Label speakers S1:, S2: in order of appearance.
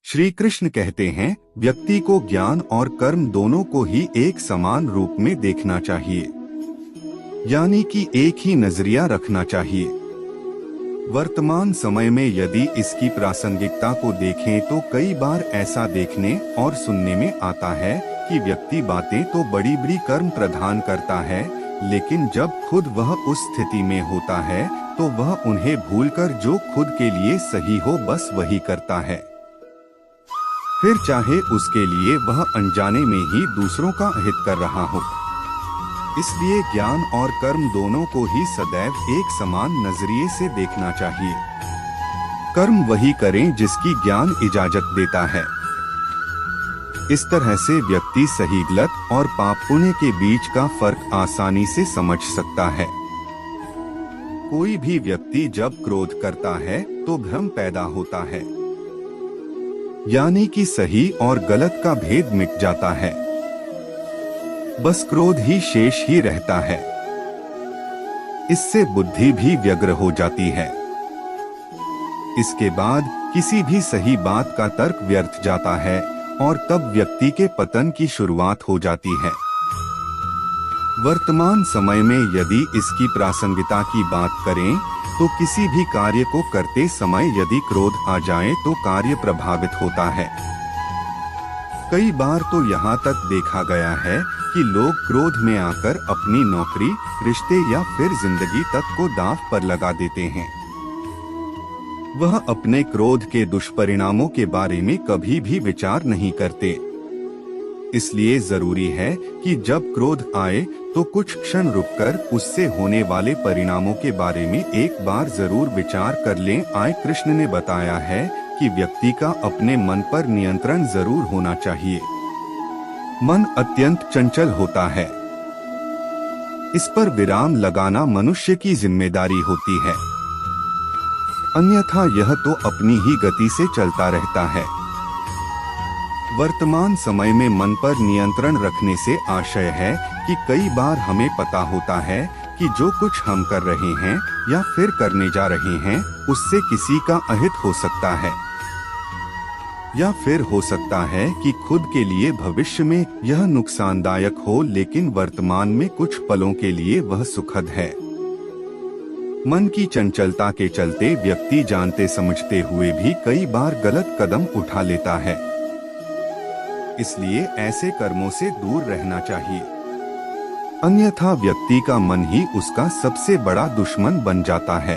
S1: श्री कृष्ण कहते हैं, व्यक्ति को ज्ञान और कर्म दोनों को ही एक समान रूप में देखना चाहिए, यानी कि एक ही नजरिया रखना चाहिए। वर्तमान समय में यदि इसकी प्रासंगिकता को देखें तो कई बार ऐसा देखने और सुनने में आता है कि व्यक्ति बातें तो बड़ी बड़ी कर्म प्रदान करता है, लेकिन जब खुद वह उस स्थिति में होता है तो वह उन्हें भूलकर जो खुद के लिए सही हो बस वही करता है, फिर चाहे उसके लिए वह अनजाने में ही दूसरों का हित कर रहा हो। इसलिए ज्ञान और कर्म दोनों को ही सदैव एक समान नजरिए से देखना चाहिए। कर्म वही करें जिसकी ज्ञान इजाजत देता है। इस तरह से व्यक्ति सही गलत और पाप पुण्य के बीच का फर्क आसानी से समझ सकता है। कोई भी व्यक्ति जब क्रोध करता है तो भ्रम पैदा होता है, यानी कि सही और गलत का भेद मिट जाता है, बस क्रोध ही शेष ही रहता है। इससे बुद्धि भी व्यग्र हो जाती है। इसके बाद किसी भी सही बात का तर्क व्यर्थ जाता है और तब व्यक्ति के पतन की शुरुआत हो जाती है। वर्तमान समय में यदि इसकी प्रासंगिकता की बात करें तो किसी भी कार्य को करते समय यदि क्रोध आ जाए तो कार्य प्रभावित होता है। कई बार तो यहाँ तक देखा गया है कि लोग क्रोध में आकर अपनी नौकरी, रिश्ते या फिर जिंदगी तक को दांव पर लगा देते हैं। वह अपने क्रोध के दुष्परिणामों के बारे में कभी भी विचार नहीं करते। इसलिए जरूरी है कि जब क्रोध आए तो कुछ क्षण रुककर उससे होने वाले परिणामों के बारे में एक बार जरूर विचार कर लें। आय कृष्ण ने बताया है कि व्यक्ति का अपने मन पर नियंत्रण जरूर होना चाहिए। मन अत्यंत चंचल होता है, इस पर विराम लगाना मनुष्य की जिम्मेदारी होती है, अन्यथा यह तो अपनी ही गति से चलता रहता है। वर्तमान समय में मन पर नियंत्रण रखने से आशय है कि कई बार हमें पता होता है कि जो कुछ हम कर रहे हैं या फिर करने जा रहे हैं उससे किसी का अहित हो सकता है, या फिर हो सकता है कि खुद के लिए भविष्य में यह नुकसानदायक हो, लेकिन वर्तमान में कुछ पलों के लिए वह सुखद है। मन की चंचलता के चलते व्यक्ति जानते समझते हुए भी कई बार गलत कदम उठा लेता है। इसलिए ऐसे कर्मों से दूर रहना चाहिए, अन्यथा व्यक्ति का मन ही उसका सबसे बड़ा दुश्मन बन जाता है।